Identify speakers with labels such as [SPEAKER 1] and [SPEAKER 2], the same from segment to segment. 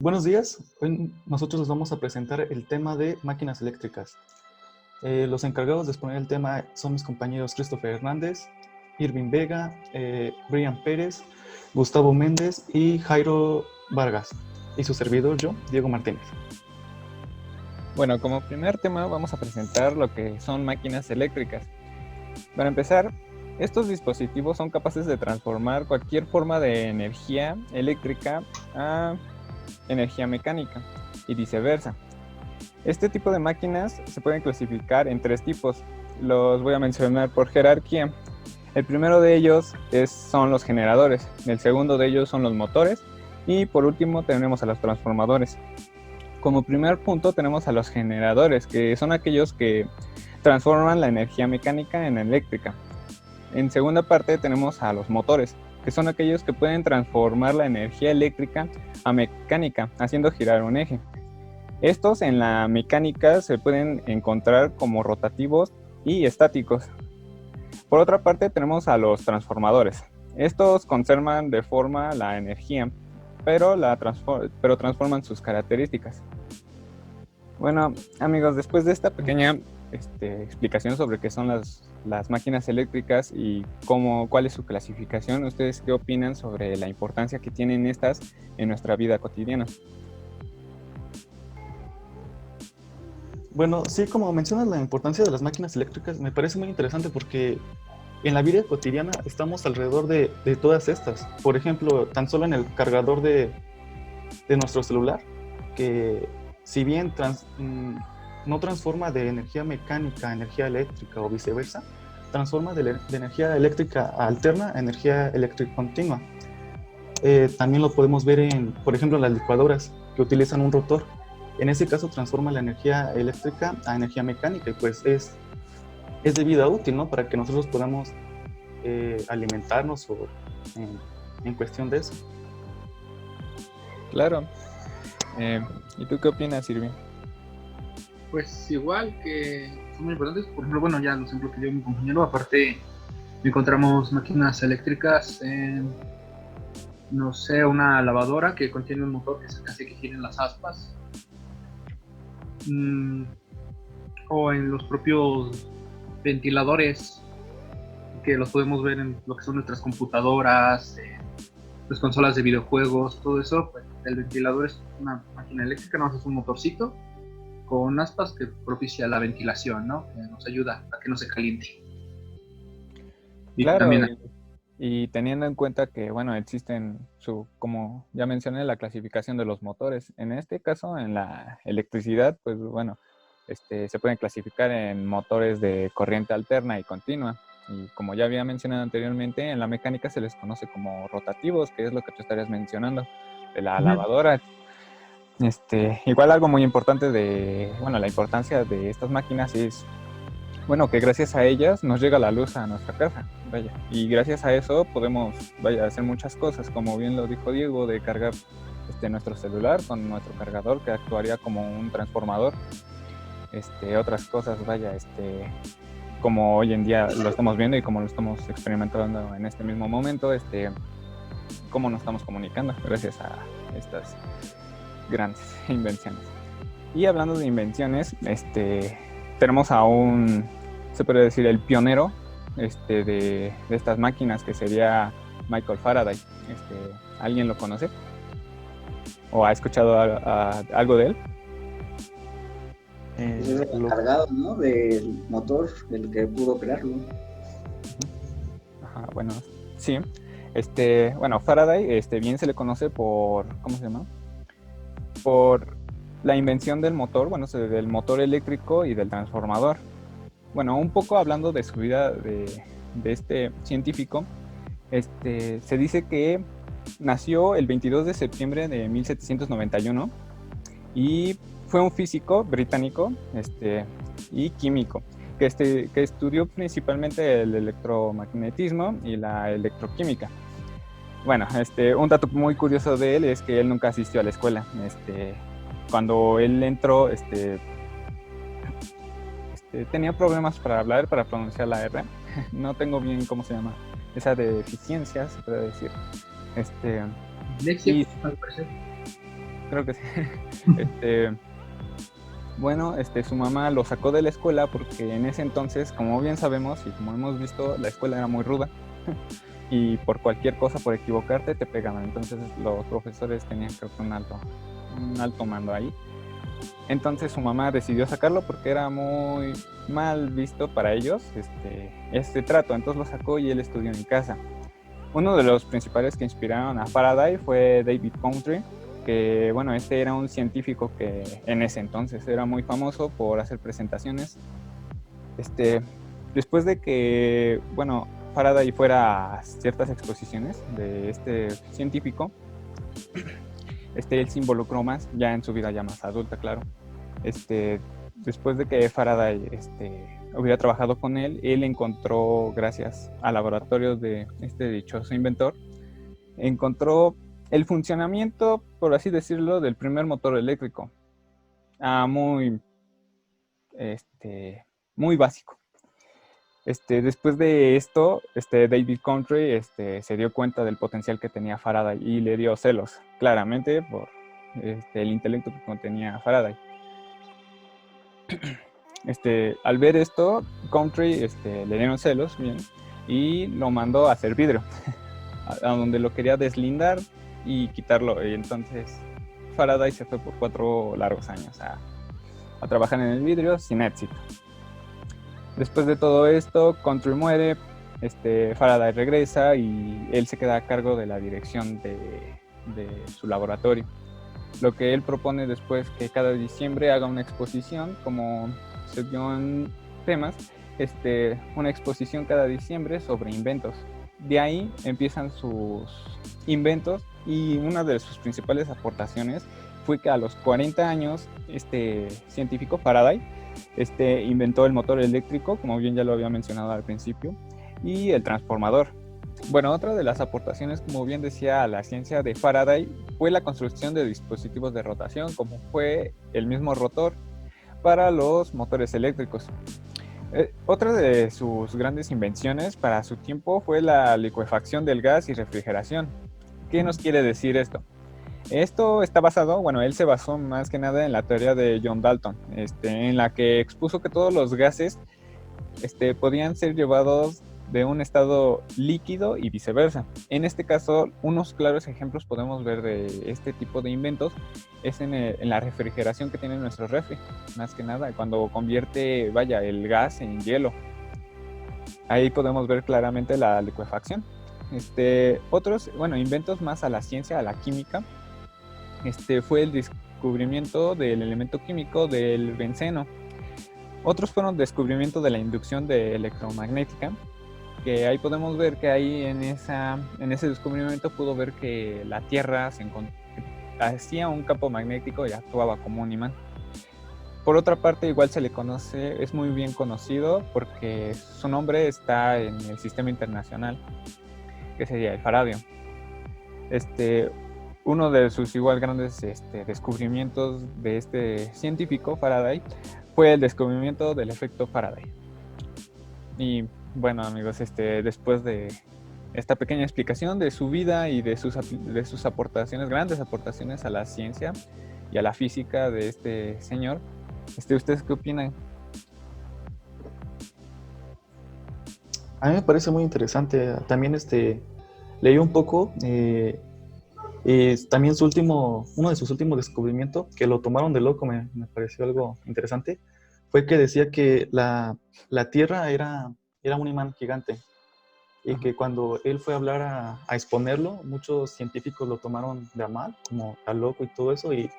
[SPEAKER 1] Buenos días, hoy nosotros les vamos a presentar el tema de máquinas eléctricas. Los encargados de exponer el tema son mis compañeros Christopher Hernández, Irving Vega, Brian Pérez, Gustavo Méndez y Jairo Vargas, y su servidor yo, Diego Martínez.
[SPEAKER 2] Bueno, como primer tema vamos a presentar lo que son máquinas eléctricas. Para empezar, estos dispositivos son capaces de transformar cualquier forma de energía eléctrica a energía mecánica y viceversa. Este tipo de máquinas se pueden clasificar en tres tipos. Los voy a mencionar por jerarquía. El primero de ellos son los generadores, el segundo de ellos son los motores y por último tenemos a los transformadores. Como primer punto tenemos a los generadores, que son aquellos que transforman la energía mecánica en eléctrica. En segunda parte tenemos a los motores, que son aquellos que pueden transformar la energía eléctrica a mecánica, haciendo girar un eje. Estos en la mecánica se pueden encontrar como rotativos y estáticos. Por otra parte tenemos a los transformadores. Estos conservan de forma la energía, pero transforman sus características. Bueno, amigos, después de esta pequeña explicación sobre qué son las máquinas eléctricas y cuál es su clasificación, ¿ustedes qué opinan sobre la importancia que tienen estas en nuestra vida cotidiana?
[SPEAKER 1] Bueno, sí, como mencionas la importancia de las máquinas eléctricas, me parece muy interesante porque en la vida cotidiana estamos alrededor de todas estas. Por ejemplo, tan solo en el cargador de nuestro celular, que si bien no transforma de energía mecánica a energía eléctrica o viceversa, transforma de energía eléctrica alterna a energía eléctrica continua. También lo podemos ver por ejemplo, en las licuadoras que utilizan un rotor. En ese caso transforma la energía eléctrica a energía mecánica y pues es de vida útil, ¿no? Para que nosotros podamos alimentarnos en cuestión de eso.
[SPEAKER 2] Claro. ¿Y tú qué opinas, Irving?
[SPEAKER 3] Pues igual que son muy importantes. Por ejemplo, bueno, ya los ejemplos que dio mi compañero, aparte encontramos máquinas eléctricas en, no sé, una lavadora que contiene un motor que hace que giren las aspas. O en los propios ventiladores que los podemos ver en lo que son nuestras computadoras, las consolas de videojuegos, todo eso. Pues, el ventilador es una máquina eléctrica, no es un motorcito con aspas que propicia la ventilación, ¿no? Que nos ayuda a que no se caliente.
[SPEAKER 2] Y claro, también y teniendo en cuenta que, bueno, existen, como ya mencioné, la clasificación de los motores. En este caso, en la electricidad, pues bueno, se pueden clasificar en motores de corriente alterna y continua. Y como ya había mencionado anteriormente, en la mecánica se les conoce como rotativos, que es lo que tú estarías mencionando, de la lavadora. Igual algo muy importante la importancia de estas máquinas es, bueno, que gracias a ellas nos llega la luz a nuestra casa, vaya, y gracias a eso podemos, hacer muchas cosas, como bien lo dijo Diego, de cargar nuestro celular con nuestro cargador, que actuaría como un transformador, otras cosas, como hoy en día lo estamos viendo y como lo estamos experimentando en este mismo momento, cómo nos estamos comunicando gracias a estas grandes invenciones. Y hablando de invenciones, tenemos a se puede decir, el pionero de estas máquinas, que sería Michael Faraday. ¿Alguien lo conoce? ¿O ha escuchado algo de él?
[SPEAKER 4] Es el encargado, ¿no?, del motor, el que pudo crearlo.
[SPEAKER 2] Ajá, bueno, sí. Bueno, Faraday, bien se le conoce por, ¿cómo se llama? Por la invención del motor, bueno, del motor eléctrico y del transformador. Bueno, un poco hablando de su vida de este científico, se dice que nació el 22 de septiembre de 1791 y fue un físico británico y químico que estudió principalmente el electromagnetismo y la electroquímica. Bueno, un dato muy curioso de él es que él nunca asistió a la escuela. Cuando él entró, tenía problemas para hablar, para pronunciar la R. No tengo bien cómo se llama esa deficiencia, se puede decir.
[SPEAKER 3] Lexia, al parecer.
[SPEAKER 2] creo que sí. Bueno, su mamá lo sacó de la escuela porque en ese entonces, como bien sabemos y como hemos visto, la escuela era muy ruda y por cualquier cosa, por equivocarte, te pegaban. Entonces los profesores tenían, creo que un alto mando ahí. Entonces su mamá decidió sacarlo porque era muy mal visto para ellos este trato. Entonces lo sacó y él estudió en casa. Uno de los principales que inspiraron a Faraday fue David Country, que bueno, era un científico que en ese entonces era muy famoso por hacer presentaciones. Después de que, bueno, Faraday fuera a ciertas exposiciones de este científico, él se involucró más, ya en su vida ya más adulta, claro. Después de que Faraday hubiera trabajado con él encontró, gracias al laboratorio de este dichoso inventor, encontró el funcionamiento, por así decirlo, del primer motor eléctrico. Muy básico. Después de esto, David Country se dio cuenta del potencial que tenía Faraday y le dio celos, claramente, por el intelecto que contenía Faraday. Al ver esto, Country le dieron celos, bien, y lo mandó a hacer vidrio, a donde lo quería deslindar y quitarlo. Y entonces Faraday se fue por 4 largos años a trabajar en el vidrio sin éxito. Después de todo esto, Country muere, Faraday regresa y él se queda a cargo de la dirección de su laboratorio. Lo que él propone después que cada diciembre haga una exposición, como se vio en temas, una exposición cada diciembre sobre inventos. De ahí empiezan sus inventos y una de sus principales aportaciones fue que a los 40 años este científico Faraday inventó el motor eléctrico, como bien ya lo había mencionado al principio, y el transformador. Bueno, otra de las aportaciones, como bien decía, a la ciencia de Faraday fue la construcción de dispositivos de rotación, como fue el mismo rotor para los motores eléctricos. Otra de sus grandes invenciones para su tiempo fue la licuefacción del gas y refrigeración. ¿Qué nos quiere decir esto? Esto está basado, bueno, él se basó más que nada en la teoría de John Dalton, en la que expuso que todos los gases podían ser llevados de un estado líquido y viceversa. En este caso, unos claros ejemplos podemos ver de este tipo de inventos es en la refrigeración que tiene nuestro refri, más que nada, cuando convierte, el gas en hielo. Ahí podemos ver claramente la licuefacción. Otros, inventos más a la ciencia, a la química, fue el descubrimiento del elemento químico del benceno. Otros fueron descubrimiento de la inducción electromagnética, que ahí podemos ver que ahí en ese descubrimiento pudo ver que la Tierra hacía un campo magnético y actuaba como un imán. Por otra parte, igual se le conoce, es muy bien conocido porque su nombre está en el sistema internacional, que sería el faradio. Uno de sus igual grandes descubrimientos de este científico, Faraday, fue el descubrimiento del efecto Faraday. Y bueno, amigos, después de esta pequeña explicación de su vida y de sus aportaciones, grandes aportaciones a la ciencia y a la física de este señor, ¿ustedes qué opinan?
[SPEAKER 1] A mí me parece muy interesante. También leí un poco, también uno de sus últimos descubrimientos, que lo tomaron de loco, me pareció algo interesante, fue que decía que la Tierra era un imán gigante y que cuando él fue a hablar a exponerlo, muchos científicos lo tomaron de a mal, como a loco y todo eso, y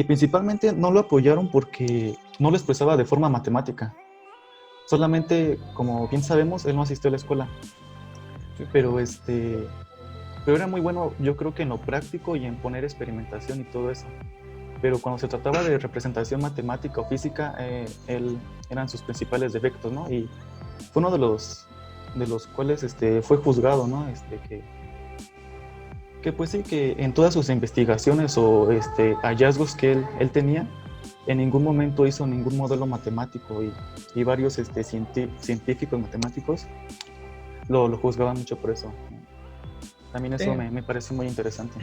[SPEAKER 1] principalmente no lo apoyaron porque no lo expresaba de forma matemática. Solamente, como bien sabemos, él no asistió a la escuela, pero era muy bueno, yo creo que en lo práctico y en poner experimentación y todo eso. Pero cuando se trataba de representación matemática o física, eran sus principales defectos, ¿no? Y fue uno de los cuales fue juzgado, ¿no? Que pues sí, que en todas sus investigaciones o hallazgos que él tenía, en ningún momento hizo ningún modelo matemático y varios científicos matemáticos lo juzgaban mucho por eso. También eso me parece muy interesante.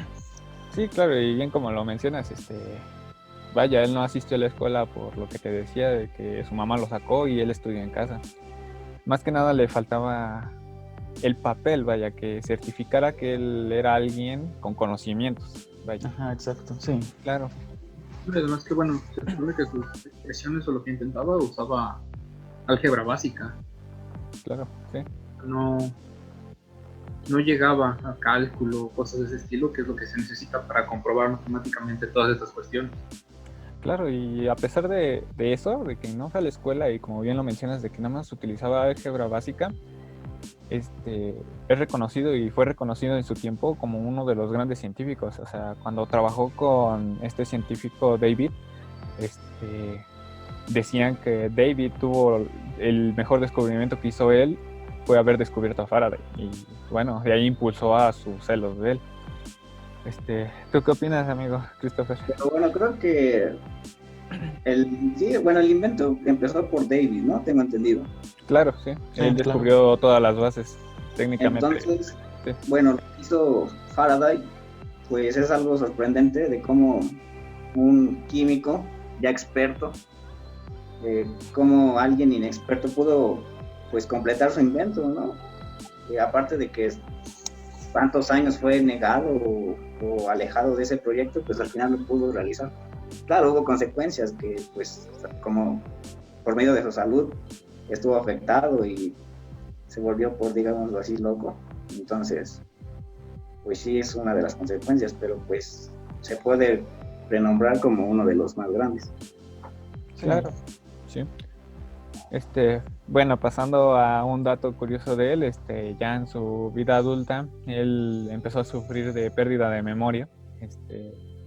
[SPEAKER 2] Sí, claro, y bien como lo mencionas, vaya, él no asistió a la escuela por lo que te decía, de que su mamá lo sacó y él estudió en casa. Más que nada le faltaba el papel, vaya, que certificara que él era alguien con conocimientos, vaya.
[SPEAKER 1] Ajá, exacto, sí.
[SPEAKER 2] Claro,
[SPEAKER 3] Además que bueno, se supone que sus expresiones o lo que intentaba usaba álgebra básica.
[SPEAKER 2] claro, sí.
[SPEAKER 3] No, no llegaba a cálculo, cosas de ese estilo, que es lo que se necesita para comprobar matemáticamente todas estas cuestiones.
[SPEAKER 2] Claro, y a pesar de eso, de que no fue a la escuela y como bien lo mencionas, de que nada más utilizaba álgebra básica, es reconocido y fue reconocido en su tiempo como uno de los grandes científicos. O sea, cuando trabajó con este científico David, decían que David tuvo el mejor descubrimiento que hizo él, fue haber descubierto a Faraday. Y bueno, de ahí impulsó a sus celos de él. ¿Tú qué opinas, amigo Christopher?
[SPEAKER 4] Pero bueno, creo que el invento empezó por David, ¿no? Tengo entendido.
[SPEAKER 2] Claro, sí.
[SPEAKER 1] Sí,
[SPEAKER 2] Él descubrió todas las bases técnicamente.
[SPEAKER 4] Entonces,
[SPEAKER 2] sí.
[SPEAKER 4] bueno, lo que hizo Faraday, pues es algo sorprendente de cómo un químico ya experto, cómo alguien inexperto pudo pues completar su invento, ¿no? Aparte de que tantos años fue negado o alejado de ese proyecto, pues al final lo pudo realizar. Claro, hubo consecuencias que pues como por medio de su salud estuvo afectado y se volvió, por digámoslo así, loco. Entonces, pues sí es una de las consecuencias, pero pues se puede renombrar como uno de los más grandes.
[SPEAKER 2] Claro, sí. Bueno, pasando a un dato curioso de él, ya en su vida adulta, él empezó a sufrir de pérdida de memoria,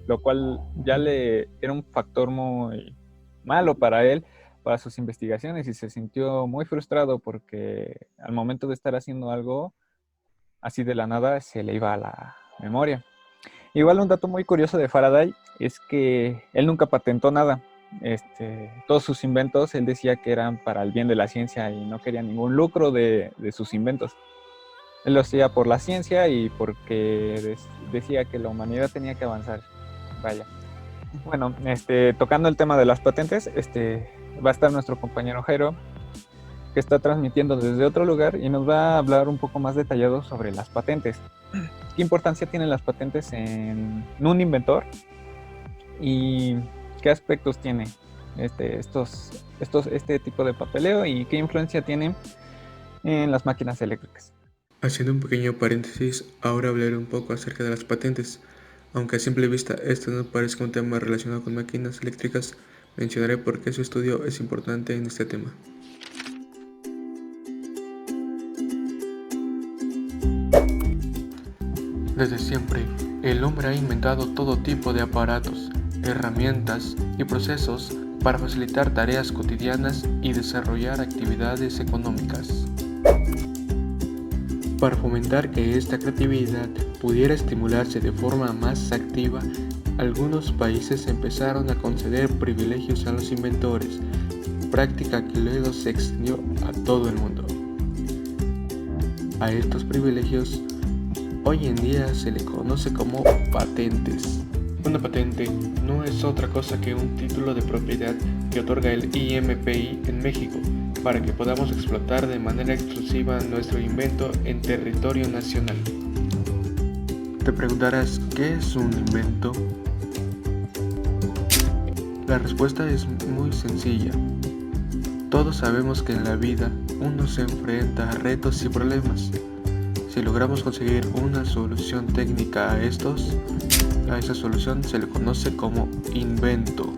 [SPEAKER 2] lo cual ya le era un factor muy malo para él, para sus investigaciones, y se sintió muy frustrado porque al momento de estar haciendo algo así de la nada se le iba a la memoria. Igual un dato muy curioso de Faraday es que él nunca patentó nada. Todos sus inventos él decía que eran para el bien de la ciencia y no quería ningún lucro de sus inventos. Él lo hacía por la ciencia y porque decía que la humanidad tenía que avanzar. Vaya. Bueno, tocando el tema de las patentes, va a estar nuestro compañero Jairo, que está transmitiendo desde otro lugar y nos va a hablar un poco más detallado sobre las patentes. ¿Qué importancia tienen las patentes en un inventor? Y qué aspectos tiene este tipo de papeleo y qué influencia tiene en las máquinas eléctricas.
[SPEAKER 5] Haciendo un pequeño paréntesis, ahora hablaré un poco acerca de las patentes. Aunque a simple vista esto no parezca un tema relacionado con máquinas eléctricas, mencionaré por qué su estudio es importante en este tema. Desde siempre, el hombre ha inventado todo tipo de aparatos, herramientas y procesos para facilitar tareas cotidianas y desarrollar actividades económicas. Para fomentar que esta creatividad pudiera estimularse de forma más activa, algunos países empezaron a conceder privilegios a los inventores, práctica que luego se extendió a todo el mundo. A estos privilegios hoy en día se le conoce como patentes. Una patente no es otra cosa que un título de propiedad que otorga el IMPI en México para que podamos explotar de manera exclusiva nuestro invento en territorio nacional. Te preguntarás, ¿qué es un invento? La respuesta es muy sencilla. Todos sabemos que en la vida uno se enfrenta a retos y problemas. Si logramos conseguir una solución técnica a esa solución se le conoce como invento.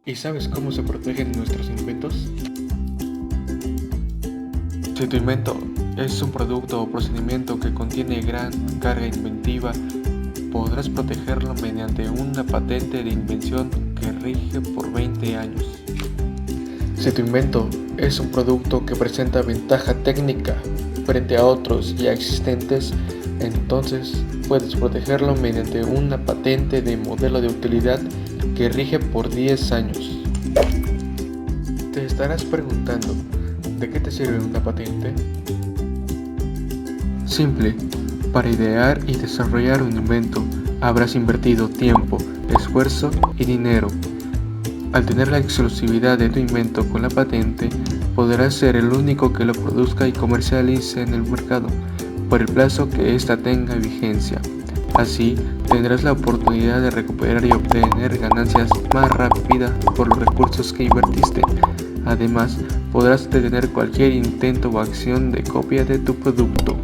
[SPEAKER 5] ¿Y sabes cómo se protegen nuestros inventos? Si tu invento es un producto o procedimiento que contiene gran carga inventiva, podrás protegerlo mediante una patente de invención que rige por 20 años. Si tu invento es un producto que presenta ventaja técnica frente a otros ya existentes, entonces puedes protegerlo mediante una patente de modelo de utilidad que rige por 10 años. Te estarás preguntando, ¿de qué te sirve una patente? Simple, Para idear y desarrollar un invento, habrás invertido tiempo, esfuerzo y dinero. Al tener la exclusividad de tu invento con la patente, podrás ser el único que lo produzca y comercialice en el mercado, por el plazo que ésta tenga vigencia. Así, tendrás la oportunidad de recuperar y obtener ganancias más rápidas por los recursos que invertiste. Además, podrás detener cualquier intento o acción de copia de tu producto.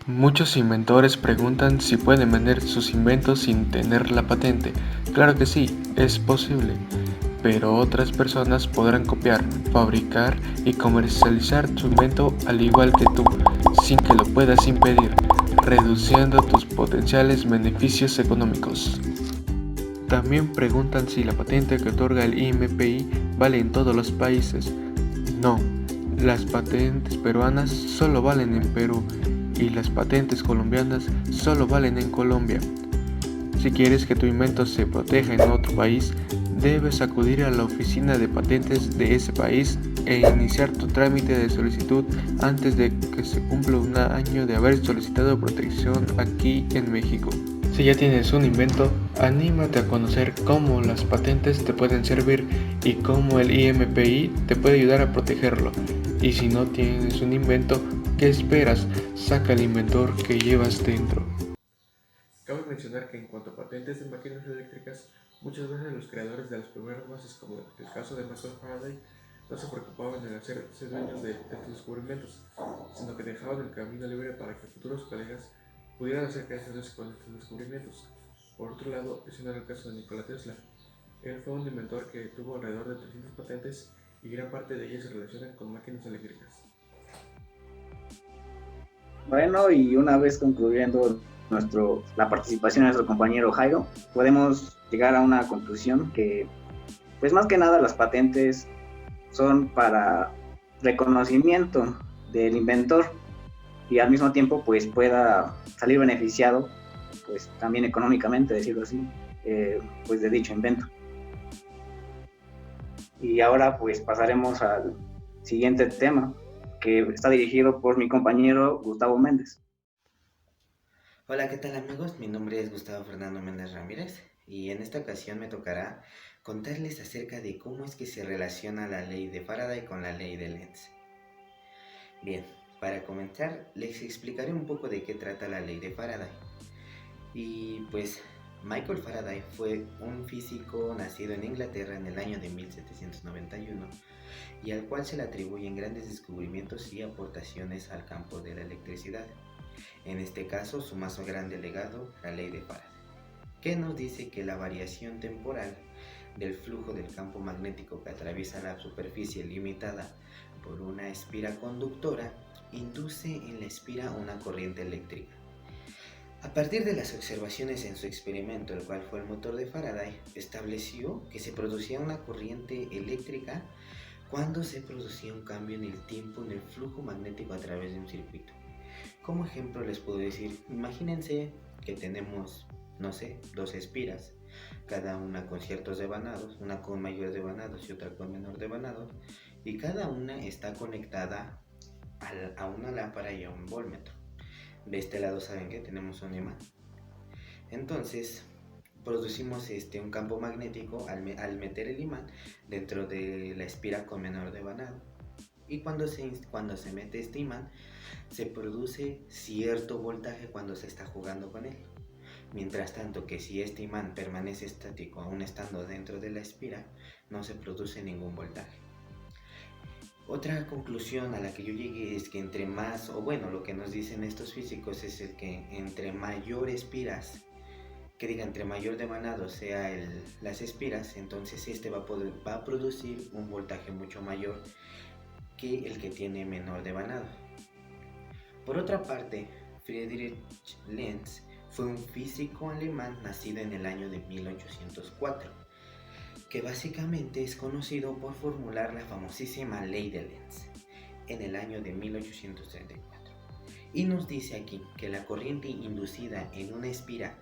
[SPEAKER 5] Muchos inventores preguntan si pueden vender sus inventos sin tener la patente. Claro que sí, es posible, pero otras personas podrán copiar, fabricar y comercializar tu invento al igual que tú, sin que lo puedas impedir, reduciendo tus potenciales beneficios económicos. También preguntan si la patente que otorga el IMPI vale en todos los países. No, las patentes peruanas solo valen en Perú y las patentes colombianas solo valen en Colombia. Si quieres que tu invento se proteja en otro país, debes acudir a la oficina de patentes de ese país e iniciar tu trámite de solicitud antes de que se cumpla un año de haber solicitado protección aquí en México. Si ya tienes un invento, anímate a conocer cómo las patentes te pueden servir y cómo el IMPI te puede ayudar a protegerlo. Y si no tienes un invento, ¿qué esperas? Saca el inventor que llevas dentro. Cabe mencionar que en cuanto a patentes de máquinas eléctricas, muchas veces los creadores de las primeras bases, como el caso de Michael Faraday, no se preocupaban en hacerse dueños de sus descubrimientos, sino que dejaban el camino libre para que futuros colegas pudieran hacer creaciones con estos descubrimientos. Por otro lado, ese no era el caso de Nikola Tesla. Él fue un inventor que tuvo alrededor de 300 patentes y gran parte de ellas se relacionan con máquinas eléctricas.
[SPEAKER 4] Bueno, y una vez concluyendo la participación de nuestro compañero Jairo, podemos llegar a una conclusión que, pues más que nada, las patentes son para reconocimiento del inventor y al mismo tiempo pues pueda salir beneficiado, pues también económicamente, decirlo así, pues de dicho invento. Y ahora pues pasaremos al siguiente tema, que está dirigido por mi compañero Gustavo Méndez.
[SPEAKER 6] Hola, ¿qué tal amigos? Mi nombre es Gustavo Fernando Méndez Ramírez y en esta ocasión me tocará contarles acerca de cómo es que se relaciona la ley de Faraday con la ley de Lenz. Bien, para comenzar les explicaré un poco de qué trata la ley de Faraday. Y pues Michael Faraday fue un físico nacido en Inglaterra en el año de 1791 y al cual se le atribuyen grandes descubrimientos y aportaciones al campo de la electricidad. En este caso, su más grande legado, la ley de Faraday, que nos dice que la variación temporal del flujo del campo magnético que atraviesa la superficie limitada por una espira conductora induce en la espira una corriente eléctrica. A partir de las observaciones en su experimento, el cual fue el motor de Faraday, estableció que se producía una corriente eléctrica cuando se producía un cambio en el tiempo en el flujo magnético a través de un circuito. Como ejemplo les puedo decir, imagínense que tenemos, no sé, dos espiras, cada una con ciertos devanados, una con mayor devanados y otra con menor devanados, y cada una está conectada a una lámpara y a un voltmetro. De este lado saben que tenemos un imán. Entonces producimos un campo magnético al meter el imán dentro de la espira con menor devanado. Y cuando se mete este imán, se produce cierto voltaje cuando se está jugando con él. Mientras tanto que si este imán permanece estático aún estando dentro de la espira, no se produce ningún voltaje. Otra conclusión a la que yo llegué es que entre más, o bueno, lo que nos dicen estos físicos es el que entre mayor espiras, entre mayor devanado sea las espiras, entonces va a producir un voltaje mucho mayor que el que tiene menor devanado. Por otra parte, Friedrich Lenz fue un físico alemán nacido en el año de 1804, que básicamente es conocido por formular la famosísima ley de Lenz en el año de 1834. Y nos dice aquí que la corriente inducida en una espira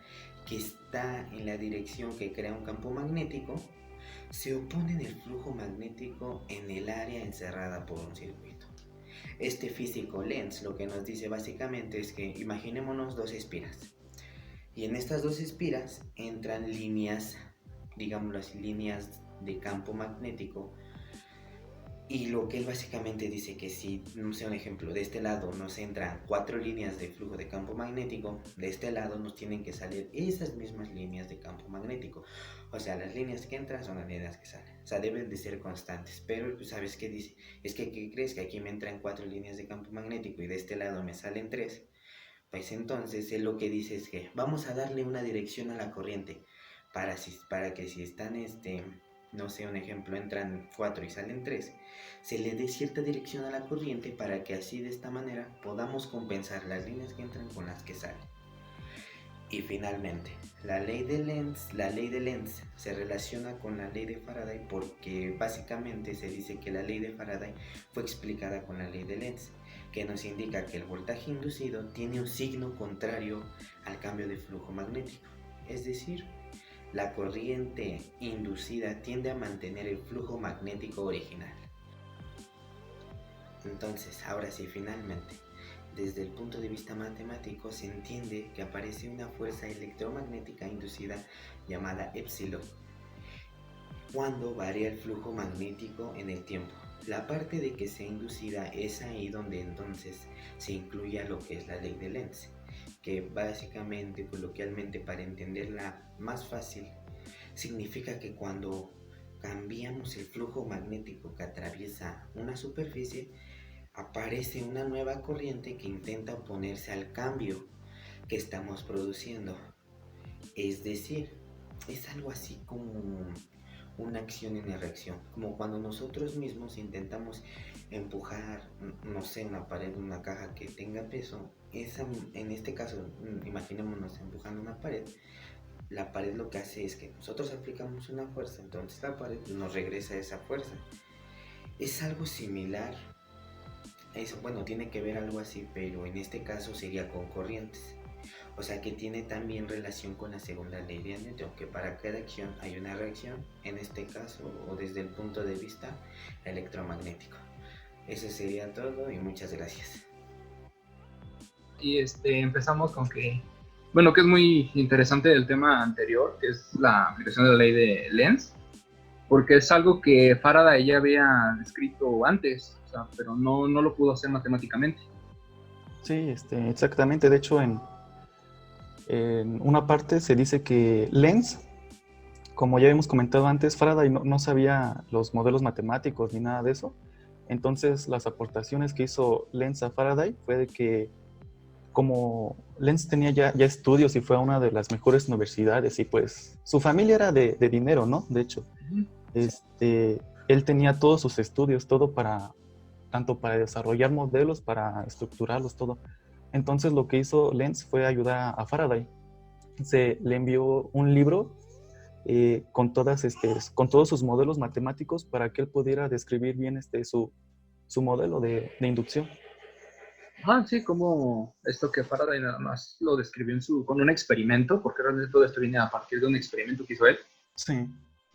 [SPEAKER 6] que está en la dirección que crea un campo magnético se opone en el flujo magnético en el área encerrada por un circuito. Este físico Lenz lo que nos dice básicamente es que imaginémonos dos espiras. Y en estas dos espiras entran líneas, digámoslo así, líneas de campo magnético. Y lo que él básicamente dice que si, no sé, un ejemplo, de este lado nos entran 4 líneas de flujo de campo magnético, de este lado nos tienen que salir esas mismas líneas de campo magnético. O sea, las líneas que entran son las líneas que salen. O sea, deben de ser constantes. Pero, pues, ¿sabes qué dice? Es que, ¿qué crees? Que aquí me entran 4 líneas de campo magnético y de este lado me salen 3. Pues entonces, él lo que dice es que vamos a darle una dirección a la corriente para que si están, no sé, un ejemplo, entran 4 y salen 3, se le dé cierta dirección a la corriente para que así de esta manera podamos compensar las líneas que entran con las que salen. Y finalmente, la ley de Lenz se relaciona con la ley de Faraday porque básicamente se dice que la ley de Faraday fue explicada con la ley de Lenz, que nos indica que el voltaje inducido tiene un signo contrario al cambio de flujo magnético. Es decir, la corriente inducida tiende a mantener el flujo magnético original. Entonces, ahora sí, finalmente, desde el punto de vista matemático se entiende que aparece una fuerza electromagnética inducida llamada epsilon, cuando varía el flujo magnético en el tiempo. La parte de que sea inducida es ahí donde entonces se incluye lo que es la ley de Lenz, que básicamente, coloquialmente, para entenderla más fácil, significa que cuando cambiamos el flujo magnético que atraviesa una superficie, aparece una nueva corriente que intenta oponerse al cambio que estamos produciendo. Es decir, es algo así como una acción y una reacción, como cuando nosotros mismos intentamos empujar, no sé, una pared, una caja que tenga peso. En este caso, imaginémonos empujando una pared. La pared lo que hace es que nosotros aplicamos una fuerza, entonces la pared nos regresa esa fuerza. Es algo similar. Eso, bueno, tiene que ver algo así, pero en este caso sería con corrientes. O sea que tiene también relación con la segunda ley de Newton, que para cada acción hay una reacción, en este caso, o desde el punto de vista electromagnético. Eso sería todo y muchas gracias.
[SPEAKER 3] Y empezamos con que, bueno, que es muy interesante el tema anterior, que es la aplicación de la ley de Lenz, porque es algo que Faraday ya había descrito antes, o sea, pero no lo pudo hacer matemáticamente.
[SPEAKER 1] Sí, exactamente. De hecho, en una parte se dice que Lenz, como ya habíamos comentado antes, Faraday no sabía los modelos matemáticos ni nada de eso. Entonces, las aportaciones que hizo Lenz a Faraday fue de que, como Lenz tenía ya estudios y fue a una de las mejores universidades, y pues su familia era de dinero, ¿no? De hecho, él tenía todos sus estudios, todo tanto para desarrollar modelos, para estructurarlos, todo. Entonces lo que hizo Lenz fue ayudar a Faraday. Le envió un libro con todos sus modelos matemáticos para que él pudiera describir bien su modelo de inducción.
[SPEAKER 3] Sí, como esto que Faraday nada más lo describió con un experimento, porque realmente todo esto viene a partir de un experimento que hizo él.
[SPEAKER 1] Sí.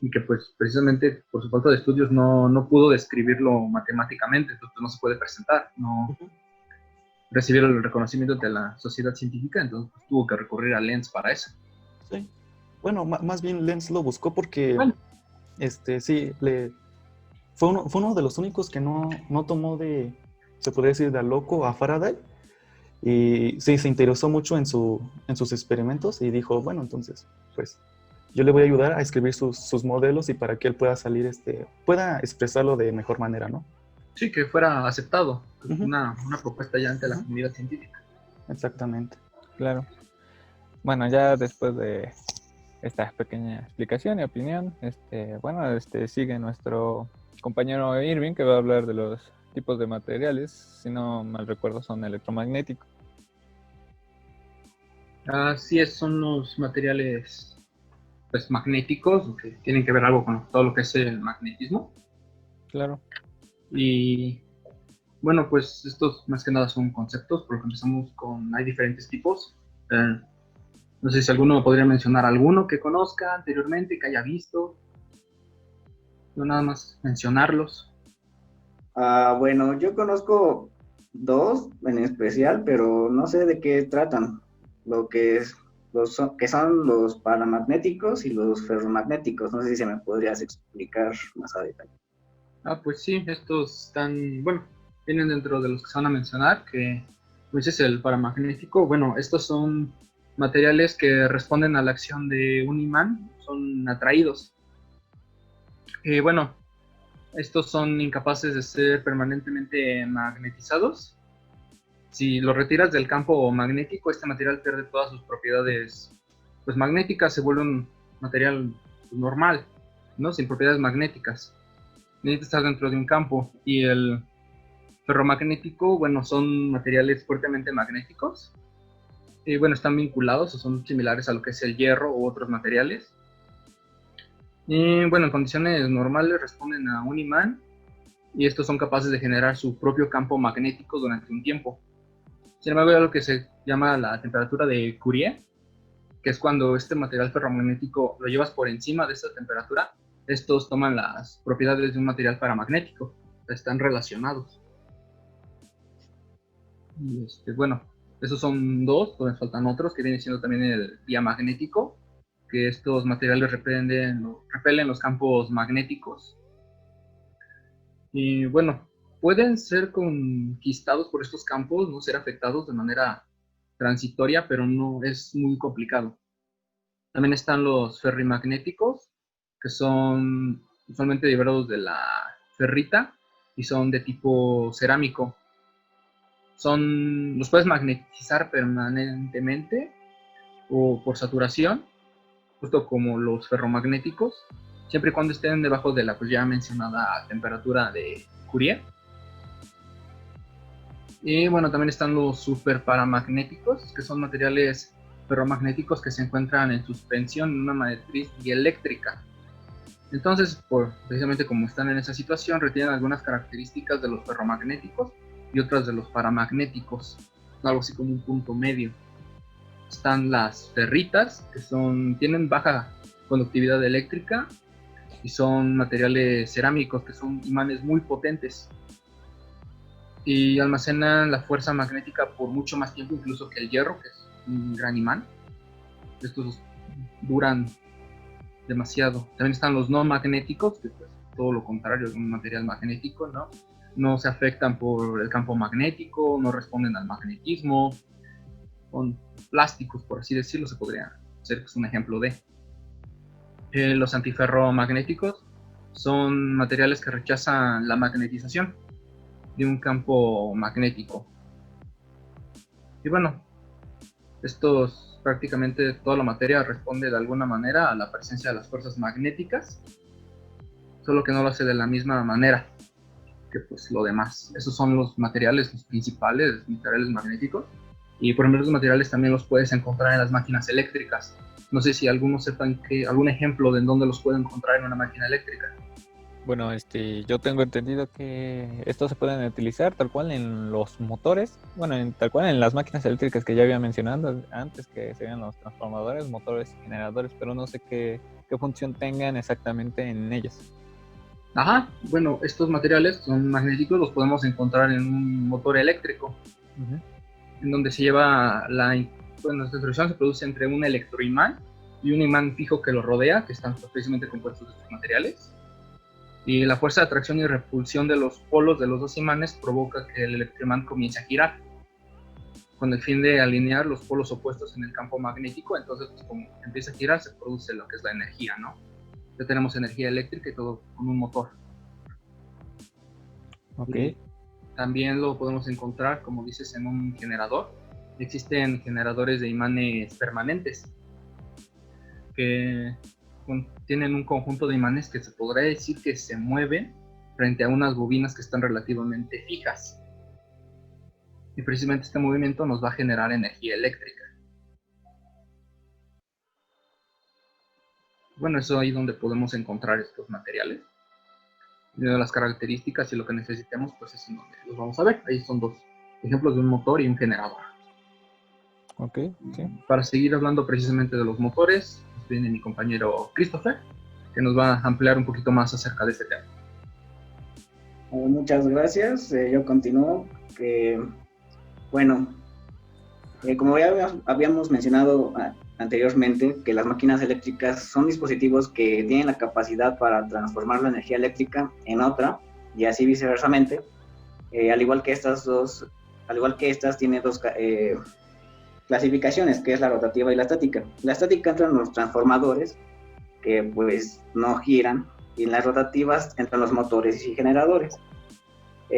[SPEAKER 3] Y que pues precisamente por su falta de estudios no pudo describirlo matemáticamente, entonces no se puede presentar, no recibió el reconocimiento de la sociedad científica, entonces pues, tuvo que recurrir a Lenz para eso.
[SPEAKER 1] Sí. Bueno, más bien Lenz lo buscó porque, sí, fue uno de los únicos que no tomó se podría decir, de a loco a Faraday, y sí, se interesó mucho en sus experimentos y dijo, bueno, entonces, pues, yo le voy a ayudar a escribir sus modelos y para que él pueda salir, pueda expresarlo de mejor manera, ¿no?
[SPEAKER 3] Sí, que fuera aceptado,
[SPEAKER 1] Uh-huh.
[SPEAKER 3] una propuesta ya ante la comunidad científica.
[SPEAKER 1] Exactamente.
[SPEAKER 2] Claro. Bueno, ya después de esta pequeña explicación y opinión, sigue nuestro compañero Irving, que va a hablar de los tipos de materiales, si no mal recuerdo son electromagnéticos.
[SPEAKER 3] Así es, son los materiales pues magnéticos, que tienen que ver algo con todo lo que es el magnetismo.
[SPEAKER 2] Claro.
[SPEAKER 3] Y bueno, pues estos más que nada son conceptos, porque empezamos hay diferentes tipos. No sé si alguno podría mencionar alguno que conozca anteriormente, que haya visto. No nada más mencionarlos.
[SPEAKER 4] Bueno, yo conozco dos en especial, pero no sé de qué tratan. Lo que es, que son los paramagnéticos y los ferromagnéticos. No sé si se me podrías explicar más a detalle.
[SPEAKER 3] Pues sí, estos están, bueno, vienen dentro de los que se van a mencionar, que pues es el paramagnético. Bueno, estos son materiales que responden a la acción de un imán, son atraídos. Bueno, estos son incapaces de ser permanentemente magnetizados. Si lo retiras del campo magnético, este material pierde todas sus propiedades pues magnéticas, se vuelve un material normal, ¿no? Sin propiedades magnéticas. Necesita estar dentro de un campo. Y el ferromagnético, bueno, son materiales fuertemente magnéticos. Y bueno, están vinculados o son similares a lo que es el hierro u otros materiales. Y bueno, en condiciones normales responden a un imán y estos son capaces de generar su propio campo magnético durante un tiempo. Sin embargo, hay algo que se llama la temperatura de Curie, que es cuando este material ferromagnético lo llevas por encima de esta temperatura, estos toman las propiedades de un material paramagnético, están relacionados. Y bueno, esos son dos, pues faltan otros, que viene siendo también el diamagnético, que estos materiales repelen los campos magnéticos. Y bueno, pueden ser conquistados por estos campos, no ser afectados de manera transitoria, pero no es muy complicado. También están los ferrimagnéticos, que son usualmente derivados de la ferrita y son de tipo cerámico. Los puedes magnetizar permanentemente o por saturación, justo como los ferromagnéticos, siempre y cuando estén debajo de la pues ya mencionada temperatura de Curie. Y bueno, también están los superparamagnéticos, que son materiales ferromagnéticos que se encuentran en suspensión en una matriz dieléctrica. Entonces, precisamente como están en esa situación, retienen algunas características de los ferromagnéticos y otras de los paramagnéticos, algo así como un punto medio. Están las ferritas, que tienen baja conductividad eléctrica y son materiales cerámicos, que son imanes muy potentes y almacenan la fuerza magnética por mucho más tiempo incluso que el hierro, que es un gran imán. Estos duran demasiado. También están los no magnéticos, que pues todo lo contrario, es un material magnético, ¿no? No se afectan por el campo magnético, no responden al magnetismo, son plásticos, por así decirlo, se podría ser un ejemplo de. Los antiferromagnéticos son materiales que rechazan la magnetización de un campo magnético. Y bueno, prácticamente toda la materia responde de alguna manera a la presencia de las fuerzas magnéticas, solo que no lo hace de la misma manera que pues lo demás. Esos son los materiales, los principales materiales magnéticos. Y por ejemplo, los materiales también los puedes encontrar en las máquinas eléctricas. No sé si algunos sepan algún ejemplo de en dónde los pueden encontrar en una máquina eléctrica.
[SPEAKER 2] Bueno, yo tengo entendido que estos se pueden utilizar tal cual en los motores, bueno, tal cual en las máquinas eléctricas que ya había mencionado antes, que serían los transformadores, motores y generadores, pero no sé qué función tengan exactamente en ellas.
[SPEAKER 3] Ajá, bueno, estos materiales son magnéticos, los podemos encontrar en un motor eléctrico, en donde se lleva esta explosión se produce entre un electroimán y un imán fijo que lo rodea, que están precisamente compuestos de estos materiales. Y la fuerza de atracción y repulsión de los polos de los dos imanes provoca que el electroimán comience a girar, con el fin de alinear los polos opuestos en el campo magnético. Entonces, pues, como empieza a girar, se produce lo que es la energía, ¿no? Ya tenemos energía eléctrica y todo con un motor.
[SPEAKER 2] Ok.
[SPEAKER 3] Y también lo podemos encontrar, como dices, en un generador. Existen generadores de imanes permanentes que tienen un conjunto de imanes que se podría decir que se mueven frente a unas bobinas que están relativamente fijas. Y precisamente este movimiento nos va a generar energía eléctrica. Bueno, eso ahí donde podemos encontrar estos materiales. Y de las características y lo que necesitemos, pues es en donde los vamos a ver. Ahí son dos ejemplos de un motor y un generador.
[SPEAKER 2] Ok, sí.
[SPEAKER 3] Para seguir hablando precisamente de los motores, pues viene mi compañero Christopher, que nos va a ampliar un poquito más acerca de este tema.
[SPEAKER 4] Muchas gracias. Yo continúo. Bueno, como ya habíamos mencionado anteriormente, que las máquinas eléctricas son dispositivos que tienen la capacidad para transformar la energía eléctrica en otra, y así viceversamente. Al igual que estas tiene dos clasificaciones, que es la rotativa y la estática. La estática entra en los transformadores, que pues no giran, y en las rotativas entran los motores y generadores.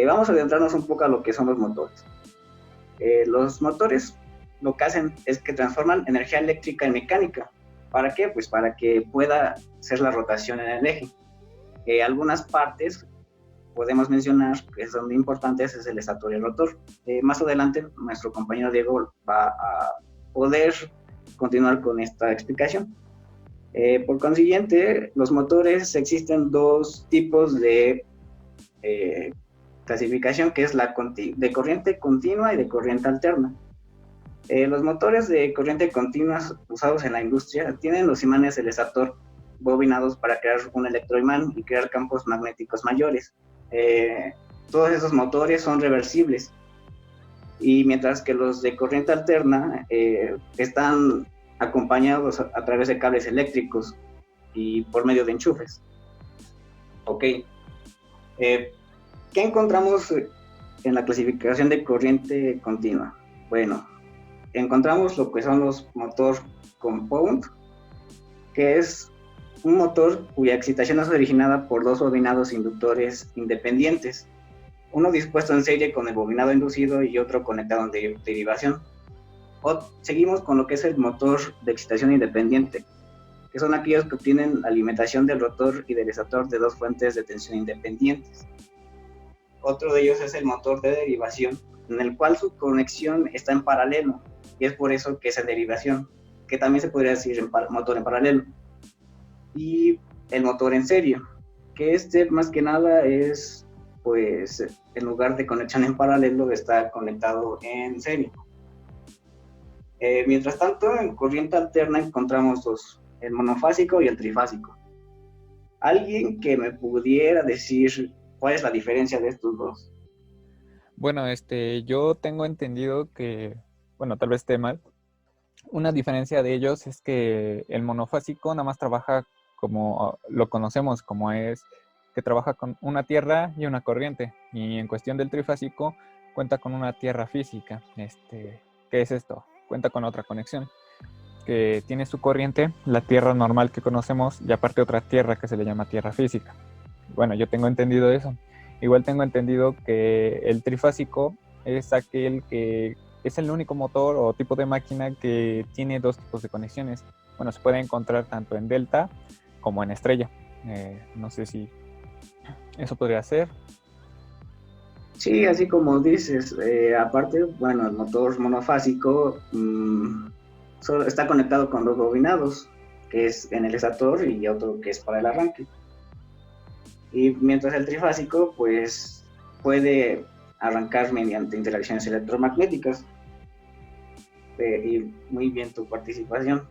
[SPEAKER 4] Vamos a adentrarnos un poco a lo que son los motores. Los motores lo que hacen es que transforman energía eléctrica en mecánica. ¿Para qué? Pues para que pueda hacer la rotación en el eje. Algunas partes podemos mencionar que son importantes, es el estator y el rotor. Más adelante nuestro compañero Diego va a poder continuar con esta explicación. Por consiguiente, los motores, existen dos tipos de clasificación, que es la de corriente continua y de corriente alterna. Los motores de corriente continua usados en la industria tienen los imanes del estator bobinados para crear un electroimán y crear campos magnéticos mayores. Todos esos motores son reversibles, y mientras que los de corriente alterna están acompañados a través de cables eléctricos y por medio de enchufes. Ok. ¿Qué encontramos en la clasificación de corriente continua? Bueno, encontramos lo que son los motor compound, que es un motor cuya excitación es originada por dos bobinados inductores independientes, uno dispuesto en serie con el bobinado inducido y otro conectado en derivación. Seguimos con lo que es el motor de excitación independiente, que son aquellos que obtienen alimentación del rotor y del estator de dos fuentes de tensión independientes. Otro de ellos es el motor de derivación, en el cual su conexión está en paralelo, y es por eso que es en derivación, que también se podría decir motor en paralelo. Y el motor en serie, que más que nada es, pues, en lugar de conexión en paralelo, está conectado en serie. Mientras tanto, en corriente alterna encontramos dos, el monofásico y el trifásico. ¿Alguien que me pudiera decir cuál es la diferencia de estos dos?
[SPEAKER 2] Bueno, yo tengo entendido que, bueno, tal vez esté mal. Una diferencia de ellos es que el monofásico nada más trabaja como lo conocemos, como es que trabaja con una tierra y una corriente. Y en cuestión del trifásico, cuenta con una tierra física. ¿Qué es esto? Cuenta con otra conexión, que tiene su corriente, la tierra normal que conocemos, y aparte otra tierra que se le llama tierra física. Bueno, yo tengo entendido eso. Igual tengo entendido que el trifásico es aquel que es el único motor o tipo de máquina que tiene dos tipos de conexiones. Bueno, se puede encontrar tanto en delta como en estrella. No sé si eso podría ser.
[SPEAKER 4] Sí, así como dices, aparte, bueno, el motor monofásico solo está conectado con dos bobinados, que es en el estator y otro que es para el arranque. Y mientras el trifásico, pues, puede arrancar mediante interacciones electromagnéticas. Y muy bien tu participación.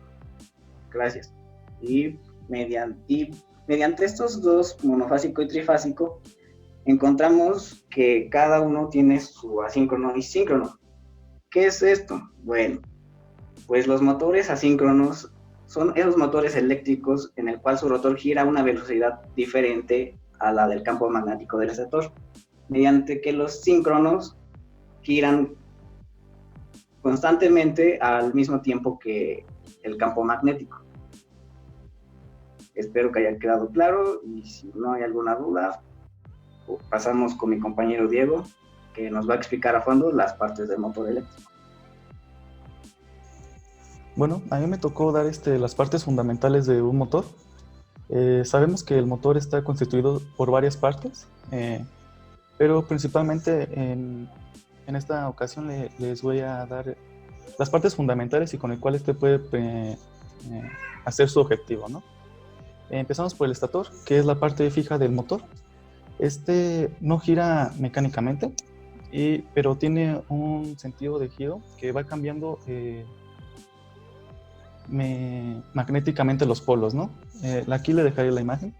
[SPEAKER 4] Gracias. Y mediante estos dos, monofásico y trifásico, encontramos que cada uno tiene su asíncrono y síncrono. ¿Qué es esto? Bueno, pues los motores asíncronos son esos motores eléctricos en el cual su rotor gira a una velocidad diferente a la del campo magnético del estator, mediante que los síncronos giran constantemente al mismo tiempo que el campo magnético. Espero que haya quedado claro, y si no hay alguna duda, pasamos con mi compañero Diego, que nos va a explicar a fondo las partes del motor eléctrico.
[SPEAKER 1] Bueno, a mí me tocó dar las partes fundamentales de un motor. Sabemos que el motor está constituido por varias partes, pero principalmente en esta ocasión les voy a dar las partes fundamentales y con el cual puede hacer su objetivo, ¿no? Empezamos por el estator, que es la parte fija del motor. No gira mecánicamente, pero tiene un sentido de giro que va cambiando magnéticamente los polos, ¿no? Aquí le dejaré la imagen.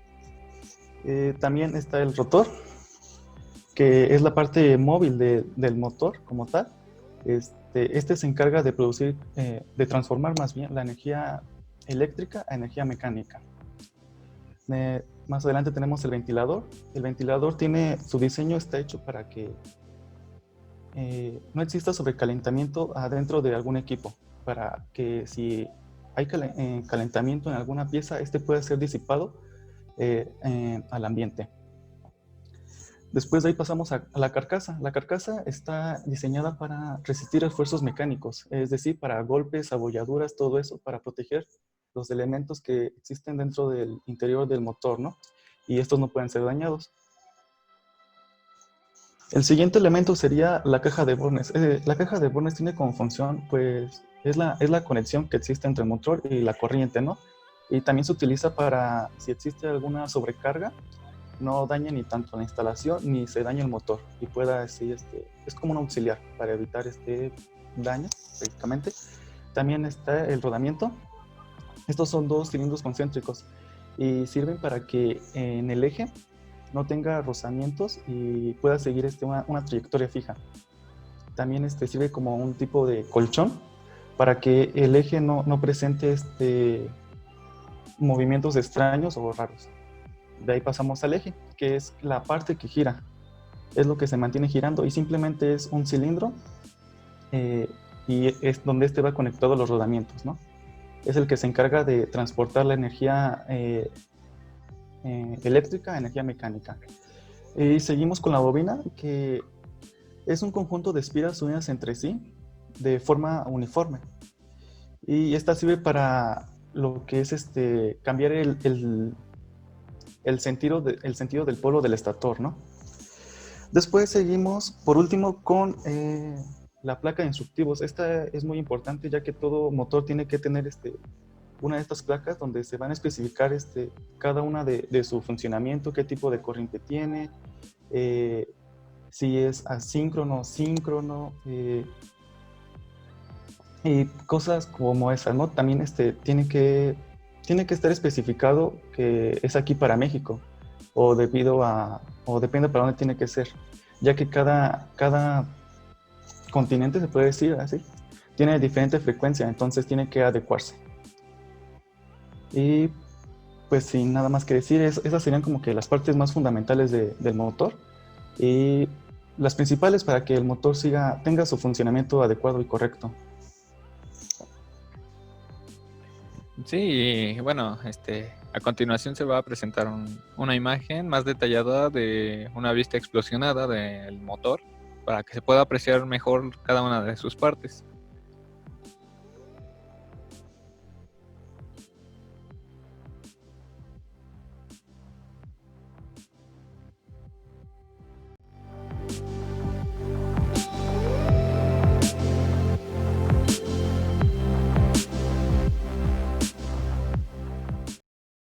[SPEAKER 1] También está el rotor, que es la parte móvil del motor como tal. Este se encarga de producir, de transformar más bien la energía eléctrica a energía mecánica. Más adelante tenemos el ventilador. El ventilador su diseño está hecho para que no exista sobrecalentamiento adentro de algún equipo, para que si hay calentamiento en alguna pieza, pueda ser disipado al ambiente. Después de ahí pasamos a la carcasa. La carcasa está diseñada para resistir esfuerzos mecánicos, es decir, para golpes, abolladuras, todo eso, para proteger los elementos que existen dentro del interior del motor, ¿no? Y estos no pueden ser dañados. El siguiente elemento sería la caja de Bornes. La caja de Bornes tiene como función, pues, es la conexión que existe entre el motor y la corriente, ¿no? Y también se utiliza para, si existe alguna sobrecarga, no dañe ni tanto la instalación ni se dañe el motor y pueda así, es como un auxiliar para evitar daño prácticamente. También está el rodamiento. Estos son 2 cilindros concéntricos y sirven para que en el eje no tenga rozamientos y pueda seguir una trayectoria fija. También sirve como un tipo de colchón para que el eje no presente movimientos extraños o raros. De ahí pasamos al eje, que es la parte que gira. Es lo que se mantiene girando y simplemente es un cilindro y es donde va conectado a los rodamientos, ¿no? Es el que se encarga de transportar la energía eléctrica a energía mecánica. Y seguimos con la bobina, que es un conjunto de espiras unidas entre sí de forma uniforme. Y esta sirve para lo que es cambiar el sentido del polo del estator, ¿no? Después seguimos, por último, con la placa de instructivos. Esta es muy importante, ya que todo motor tiene que tener una de estas placas donde se van a especificar cada una de su funcionamiento, qué tipo de corriente tiene, si es asíncrono, síncrono, y cosas como esas, ¿no? También tiene que estar especificado que es aquí para México, o depende para dónde tiene que ser, ya que cada continente, se puede decir así, tiene diferente frecuencia, entonces tiene que adecuarse. Y pues sin nada más que decir, esas serían como que las partes más fundamentales del motor y las principales para que el motor tenga su funcionamiento adecuado y correcto.
[SPEAKER 2] Sí, y bueno, a continuación se va a presentar una imagen más detallada de una vista explosionada del motor para que se pueda apreciar mejor cada una de sus partes.